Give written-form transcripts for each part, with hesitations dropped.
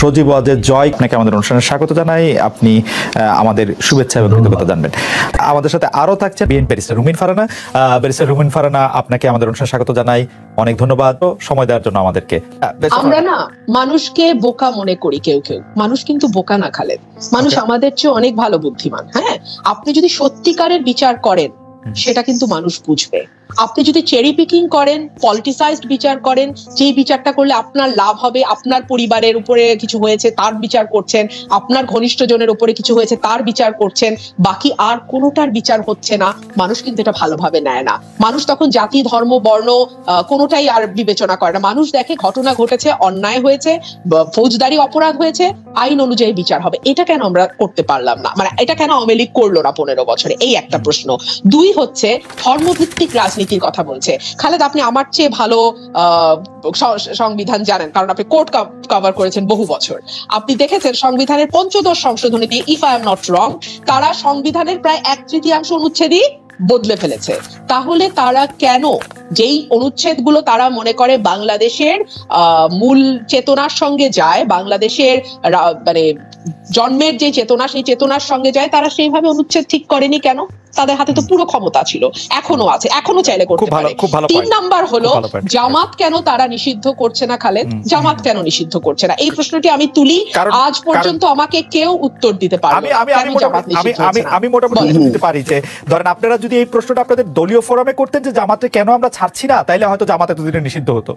সজীব ওয়াজেদ জয়, আপনাকে আমাদের অনুষ্ঠানে স্বাগত জানাই। আপনি আমাদের শুভেচ্ছা এবং কৃতজ্ঞতা জানবেন। আমাদের সাথে আরো থাকছে ব্যারিস্টার রুমিন ফারহানা। ব্যারিস্টার রুমিন ফারহানা, আপনাকে আমাদের অনুষ্ঠানে স্বাগত জানাই। অনেক ধন্যবাদ সময় দেওয়ার জন্য আমাদেরকে। আমরা না মানুষকে বোকা মনে করি, কেউ কেউ মানুষ কিন্তু বোকা না খালেদ, মানুষ আমাদের চেয়ে অনেক ভালো বুদ্ধিমান। হ্যাঁ, আপনি যদি সত্যিকারের বিচার করেন সেটা কিন্তু মানুষ বুঝবে। আপনি যদি চেরি পিকিং করেন, পলিটিসাইজড বিচার করেন, যে বিচারটা করলে আপনার লাভ হবে, আপনার পরিবারের উপরে কিছু হয়েছে তার বিচার করছেন, আপনার ঘনিষ্ঠ জনের উপরে কিছু হয়েছে তার বিচার করছেন, বাকি আর কোনোটার বিচার হচ্ছে না, মানুষ কিন্তু এটা ভালোভাবে নেয় না। মানুষ তখন জাতি, ধর্ম, বর্ণ কোনোটাই আর বিবেচনা করে না। মানুষ দেখে ঘটনা ঘটেছে, অন্যায় হয়েছে, ফৌজদারি অপরাধ হয়েছে, আইন অনুযায়ী বিচার হবে। এটা কেন আমরা করতে পারলাম না? মানে এটা কেন আওয়ামী লীগ করলো না 15 বছরে? এই একটা প্রশ্ন। দুই হচ্ছে ধর্মভিত্তিক রাজনীতির কথা বলছে খালেদ। আপনি আমার চেয়ে ভালো সংবিধান জানেন, কারণ আপনি কোর্ট কভার করেছেন বহু বছর। আপনি দেখেছেন সংবিধানের 15 সংশোধনী দিয়ে, if I am not wrong, তারা সংবিধানের প্রায় 1/3 অনুচ্ছেদই বদলে ফেলেছে। তাহলে তারা কেন যেই অনুচ্ছেদগুলো তারা মনে করে বাংলাদেশের মূল চেতনার সঙ্গে যায়, বাংলাদেশের মানে জন্মের যে চেতনা, সেই চেতনার সঙ্গে যায়, তারা সেইভাবে অনুচ্ছেদ ঠিক করেনি কেন? তাদের হাতে তো পুরো ক্ষমতা ছিল, এখনো আছে, এখনো চাইলে করতে পারে। 3 নাম্বার হলো জামাত কেন তারা নিষিদ্ধ করছে না খালেদ? জামাত কেন নিষিদ্ধ করছে না? এই প্রশ্নটি আমি তুলি, আজ পর্যন্ত আমাকে কেউ উত্তর দিতে পারবে না। আমি মোটামুটি দিতে পারি যে ধরেন আপনারা যদি এই প্রশ্নটা আপনাদের দলীয় ফোরামে করতেন যে জামাতে কেন আমরা ছাড়ছি না, তাইলে হয়তো জামাত এতদিনে নিষিদ্ধ হতো।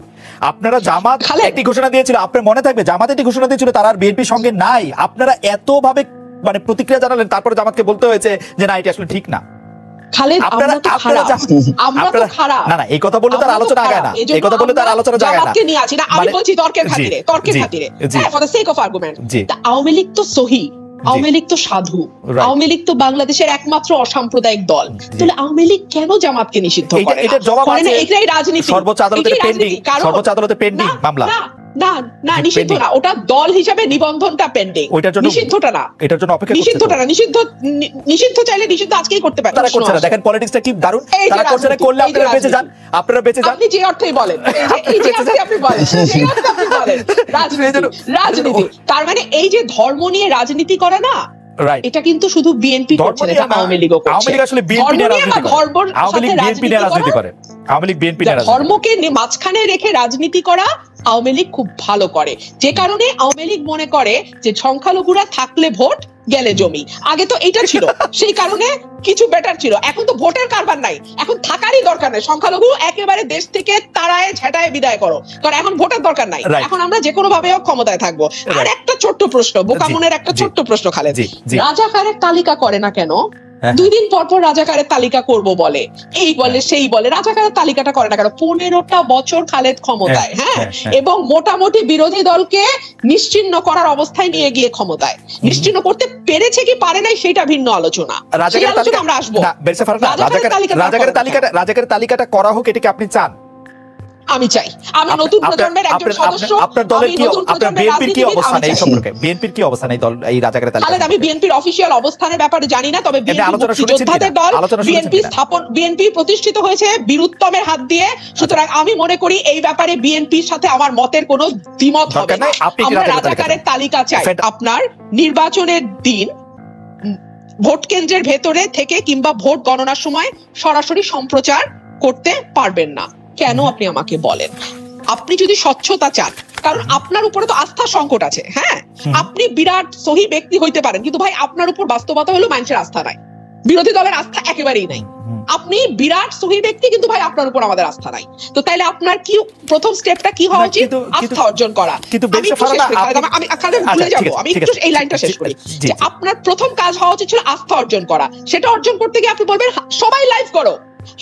আপনারা জামাত একটি ঘোষণা দিয়েছিল, আপনার মনে থাকবে জামাত একটি ঘোষণা দিয়েছিল তারা আর বিএনপির সঙ্গে নাই। আপনারা এতভাবে মানে প্রতিক্রিয়া জানালেন, তারপরে জামাতকে বলতে হয়েছে যে না, এটা আসলে ঠিক না। খালেদ, আমরা তো খারাপ, আমরা তো খারাপ। না না, এই কথা বললে তার আলোচনা আগায় না, এই কথা বললে তার আলোচনা যায় না। জামাতকে নিয়ে আছি না, আমি বলছি তর্কের খাতিরে, তর্কের খাতিরে, for the sake of argument. Awami League তো সহি, আওয়ামী লীগ তো সাধু, আওয়ামী লীগ তো বাংলাদেশের একমাত্র অসাম্প্রদায়িক দল। তাহলে আওয়ামী লীগ কেন জামাতকে নিষিদ্ধ করে? এটার জবাব আছে এটাই রাজনীতি। সর্বোচ্চ আদালতে পেন্ডিং, সর্বোচ্চ আদালতে পেন্ডিং মামলা। না না, নিষিদ্ধ না, ওটা দল হিসাবে নিবন্ধনটা পেন্ডিং, নিষিদ্ধটা না। এটার জন্য অপেক্ষা করতে, নিষিদ্ধটা না, নিষিদ্ধ চাইলে নিষিদ্ধ আজকেই করতে পারে। তারা করছে না, দেখেন পলিটিক্সটা কি দারুণ, তারা করছে না, করলে আপনারা বেঁচে যান, আপনারা বেঁচে যান। আপনি যে অর্থেই বলেন, এই যে অর্থে আপনি বলেন, সেই অর্থে আপনি বলেন রাজনীতি। তার মানে এই যে ধর্ম নিয়ে রাজনীতি করে না, এটা কিন্তু শুধু বিএনপি করছে না, আওয়ামী লীগও করছে। আওয়ামী লীগ আসলে বিএনপি নিয়ে রাজনীতি করে, আওয়ামী লীগ বিএনপি নিয়ে রাজনীতি করে, আওয়ামী লীগ বিএনপি নিয়ে রাজনীতি। ধর্মকে মাঝখানে রেখে রাজনীতি করা আওয়ামী লীগ খুব ভালো করে। যে কারণে আওয়ামী লীগ মনে করে যে সংখ্যালঘুরা থাকলে ভোট, গেলে জমি। আগে তো এটা ছিল, সেই কারণে কিছু বেটার ছিল। এখন তো ভোটের কারবার নাই, এখন থাকারই দরকার নাই। সংখ্যালঘু একেবারে দেশ থেকে তাড়ায় ঝেঁটায় বিদায় করো, কারণ এখন ভোটের দরকার নাই, এখন আমরা যে কোনো ভাবে ক্ষমতায় থাকবো। আর একটা ছোট্ট প্রশ্ন, বোকামনের একটা ছোট্ট প্রশ্ন খালেদ, রাজাকারের তালিকা করে না কেন? 2 দিন পর পর রাজাকারের তালিকা করব বলে, এই বলে সেই বলে, রাজাকারের তালিকাটা করে না কেন? 15টা বছর খালেদ ক্ষমতায়, হ্যাঁ, এবং মোটামুটি বিরোধী দলকে নিশ্চিহ্ন করার অবস্থায় নিয়ে গিয়ে ক্ষমতায়। নিশ্চিহ্ন করতে পেরেছে কি পারে নাই সেটা ভিন্ন আলোচনা, আমরা আসবো। রাজাকারের তালিকাটা করা হোক, এটা কি আপনি চান? আমি চাই। আমি নতুন প্রজন্মের একজন সদস্য। আপনার দলের কি, আপনার বিএনপির কি অবস্থান এই সম্পর্কে? বিএনপির কি অবস্থান এই দল, এই রাজাকারের তালিকা? আমি বিএনপির অফিশিয়াল অবস্থানের ব্যাপারে জানি না, তবে মুক্তিযোদ্ধাদের দল, বিএনপি প্রতিষ্ঠিত হয়েছে বীরুত্তমের হাত দিয়ে। সুতরাং আমি মনে করি এই ব্যাপারে বিএনপির সাথে আমার মতের কোনো দ্বিমত হবে না। আমরা রাজাকারের তালিকা চাই। আপনার নির্বাচনের দিন ভোট কেন্দ্রের ভেতরে থেকে কিংবা ভোট গণনার সময় সরাসরি সম্প্রচার করতে পারবেন না কেন? আপনি আমাকে বলেন। আপনি যদি স্বচ্ছতা চান, কারণ আপনার উপরে তো আস্থার সংকট আছে। হ্যাঁ, আপনি বিরাট সহি ব্যক্তি হইতে পারেন, কিন্তু ভাই আপনার উপর বাস্তবতা হলো মানুষের আস্থা নাই, বিরোধী দলের আস্থা একেবারেই নাই। আপনি বিরাট সহি ব্যক্তি, কিন্তু ভাই আপনার উপর আমাদের আস্থা নাই। তো তাইলে আপনার কি প্রথম স্টেপটা কি হওয়া উচিত? আস্থা অর্জন করা। আমি একটু এই লাইনটা শেষ করি যে আপনার প্রথম কাজ হওয়া উচিত ছিল আস্থা অর্জন করা। সেটা অর্জন করতে গিয়ে আপনি বলবেন সবাই লাইভ করো,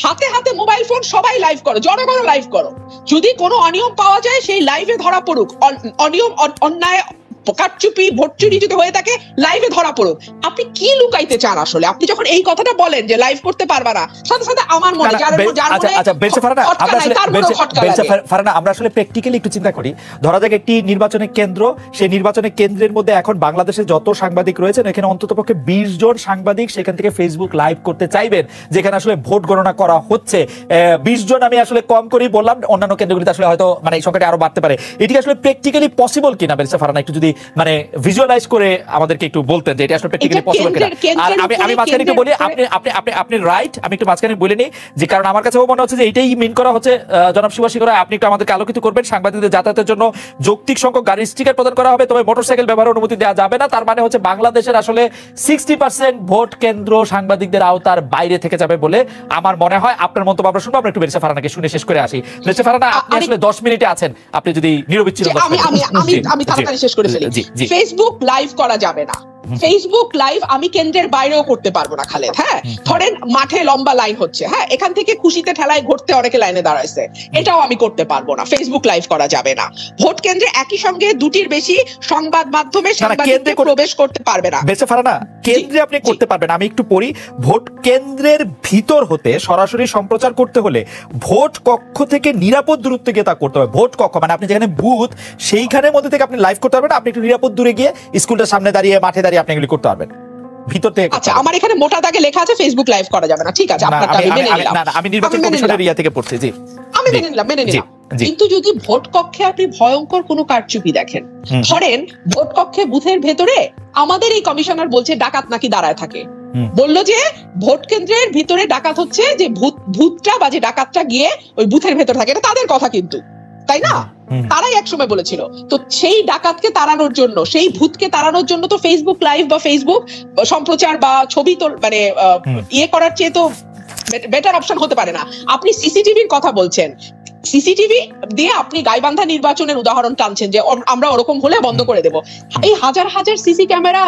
হাতে হাতে মোবাইল ফোন, সবাই লাইভ করো, জনগণ লাইভ করো। যদি কোনো অনিয়ম পাওয়া যায় সেই লাইভে ধরা পড়ুক, অনিয়ম, অন্যায়, কারচুপি, ভোট চুরি যদি হয়ে থাকে লাইভে ধরা পড়ুক। আপনি কি লুকাইতে চান আসলে? আপনি যখন এই কথাটা বলেন যে লাইভ করতে পারবা না, সাথে সাথে আমার মনে আমরা আসলে প্র্যাকটিক্যালি একটু চিন্তা করি। ধরা যাক একটি নির্বাচনের কেন্দ্র, সেই নির্বাচনের কেন্দ্রের মধ্যে এখন বাংলাদেশে যত সাংবাদিক রয়েছেন, এখানে অন্ততপক্ষে 20 জন সাংবাদিক সেখান থেকে ফেসবুক লাইভ করতে চাইবেন, যেখানে আসলে ভোট গণনা করা হচ্ছে। 20 জন আমি আসলে কম করেই বললাম, অন্যান্য কেন্দ্রগুলিতে আসলে হয়তো মানে এই সংখ্যাটা আরো বাড়তে পারে। এটি আসলে প্র্যাকটিক্যালি পসিবল কিনা ব্যারিস্টার ফারহানা একটু যদি যদি মানে ভিজুয়ালাইজ করে আমাদেরকে একটু বলতেন যে এটা আসলে প্র্যাকটিক্যালি পসিবল কিনা। আর আমি মাঝখানে একটু বলি, আপনি রাইট, আমি একটু মাঝখানে বলে নিই যে কারণ আমার কাছেও মনে হচ্ছে যে এটাই মিন করা হচ্ছে। জনাব সুভাষী করা, আপনি একটু আমাদেরকে আলোকিত করবেন। সাংবাদিকদের যাতায়াতের জন্য যৌক্তিক সংখ্যক গাড়ির স্টিকার প্রদান করা হবে, তবে মোটরসাইকেল ব্যবহারের অনুমতি দেওয়া যাবে না। তার মানে হচ্ছে বাংলাদেশের আসলে 60% ভোট কেন্দ্র সাংবাদিকদের আওতার বাইরে থেকে যাবে বলে আমার মনে হয়। আপনার মন্তব্য আমরা শুনবো। আমরা একটু বেরিসা ফারহানাকে শুনে শেষ করে আসি। বেরিসা ফারহানা, আপনি আসলে 10 মিনিটে আছেন, আপনি যদি নিরবিচ্ছিন্ন আমি তাড়াতাড়ি শেষ করে ফেলি। ফেসবুক লাইভ করা যাবে না। ফেসবুক লাইভ আমি কেন্দ্রের বাইরেও করতে পারবো না খালেদ। হ্যাঁ, ধরেন মাঠে লম্বা লাইন হচ্ছে, হ্যাঁ, এখান থেকে খুশিতে ঠেলায় ঘুরতে অনেকে লাইনে দাঁড়াইছে, এটাও আমি করতে পারবো না। ফেসবুক লাইভ করা যাবে না। ভোট কেন্দ্রে একই সঙ্গে দুটির বেশি সংবাদ মাধ্যমে সাংবাদিকরা প্রবেশ করতে পারবে না। বেশ ফারহানা, কেন্দ্রে আপনি করতে পারবেন। আমি একটু পড়ি, ভোট কেন্দ্রের ভিতর হতে সরাসরি সম্প্রচার করতে হলে ভোট কক্ষ থেকে নিরাপদ দূরত্বে গিয়ে তা করতে হবে। ভোট কক্ষ মানে আপনি যেখানে বুথ সেইখানের মধ্যে থেকে আপনি লাইভ করতে পারবেন। আপনি একটু নিরাপদ দূরে গিয়ে স্কুলটার সামনে দাঁড়িয়ে, মাঠে দাঁড়িয়ে আপনি এগুলি করতে পারবেন ভিতর থেকে। আচ্ছা, আমার এখানে মোটা দাগে লেখা আছে ফেসবুক লাইভ করা যাবে না। ঠিক আছে, আপনারটা আমি মেনে নিলাম। না, আমি নির্বাচন কমিশনের ইয়া থেকে পড়ছি। জি, আমি মেনে নিলাম। কিন্তু যদি ভোট কক্ষে আপনি ভয়ঙ্কর কোনো কারচুপি দেখেন, ধরেন ভোট কক্ষে বুথের ভেতরে আমাদের এই কমিশনার বলছে ডাকাত নাকি দাঁড়ায় থাকে, বললো যে ভোট কেন্দ্রের ভিতরে ডাকাত হচ্ছে যে ভূতটা বা যে ডাকাতটা গিয়ে ওই বুথের ভেতর থাকে, এটা তাদের কথা কিন্তু, তাই না? তারাই একসময় বলেছিল। তো সেই ডাকাতকে তাড়ানোর জন্য, সেই ভূতকে তাড়ানোর জন্য তো ফেসবুক লাইভ বা ফেসবুক সম্প্রচার বা ছবি তো মানে ইয়ে করার চেয়ে তো বেটার অপশন হতে পারে না। আপনি সিসিটিভির কথা বলছেন, সিসিটিভি দিয়ে আপনি গাইবান্ধা নির্বাচনের উদাহরণ টানছেন যে আমরা ওরকম হলে বন্ধ করে দেব। এই হাজার হাজার সিসি ক্যামেরা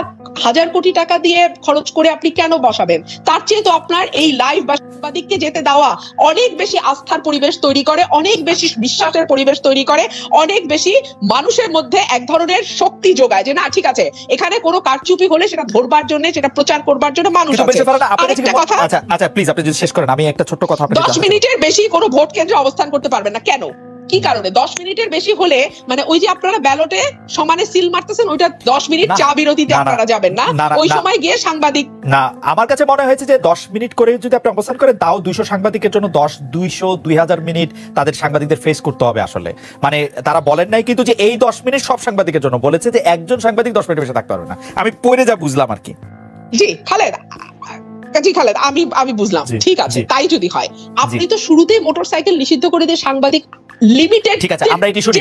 হাজার কোটি টাকা দিয়ে খরচ করে আপনি কেন বসাবেন? তার চেয়ে তো আপনার এই লাইভ বা সাংবাদিককে যেতে দেওয়া অনেক বেশি আস্থার পরিবেশ তৈরি করে, অনেক বেশি বিশ্বাসের পরিবেশ তৈরি করে, অনেক বেশি মানুষের মধ্যে এক ধরনের শক্তি যোগায় যে না ঠিক আছে, এখানে কোনো কারচুপি হলে সেটা ধরবার জন্য, সেটা প্রচার করবার জন্য মানুষ আছে। আরেকটা কথা, আচ্ছা প্লিজ আপনি যদি শেষ করেন, আমি একটা ছোট্ট কথা। 10 মিনিটের বেশি কোনো ভোট কেন্দ্রে অবস্থান করতে পারবেন না। কেন? কি কারণে? 10 মিনিটের বেশি হলে মানে ওই যে আপনারা ব্যালটে সমানে সিল মারতেছেন, ওইটা 10 মিনিট চা বিরতিতে আপনারা যাবেন না, ওই সময় গিয়ে সাংবাদিক না। আমার কাছে মনে হয়েছে যে 10 মিনিট করে যদি আপনি অবস্থান করেন, তাও 200 সাংবাদিকের জন্য 2000 মিনিট তাদের সাংবাদিকদের ফেস করতে হবে আসলে। মানে তারা বলেন নাই কিন্তু যে এই 10 মিনিট সব সাংবাদিকের জন্য, বলেছে যে একজন সাংবাদিক 10 মিনিট বেশি থাকতে পারবে না। আমি পড়ে যা বুঝলাম আর কি। জি খালেদ, আমি বুঝলাম। ঠিক আছে, তাই যদি হয়, আপনি তো শুরুতেই মোটরসাইকেল নিষিদ্ধ করে দিয়ে সাংবাদিক লিমিটেড। ঠিক আছে, আমরা এটি শুনি।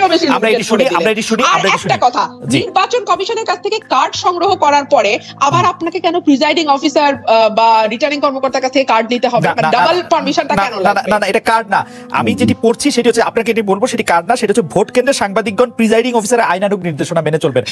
একটা কথা, নির্বাচন কমিশনের কাছ থেকে কার্ড সংগ্রহ করার পরে আবার আপনাকে কেন প্রিজাইডিং অফিসার বা রিটার্নিং কর্মকর্তার কাছ থেকে কার্ড নিতে হবে? ডাবল পারমিশনটা কেন লাগবে? না, এটা কার্ড না। আমি যেটি পড়ছি সেটি হচ্ছে, আপনাকে এটি বলবো, সেটি কার্ড না, সেটা হচ্ছে ভোট কেন্দ্রের সাংবাদিকগণ প্রিজাইডিং অফিসারের আইনানুগ নির্দেশনা মেনে চলবেন।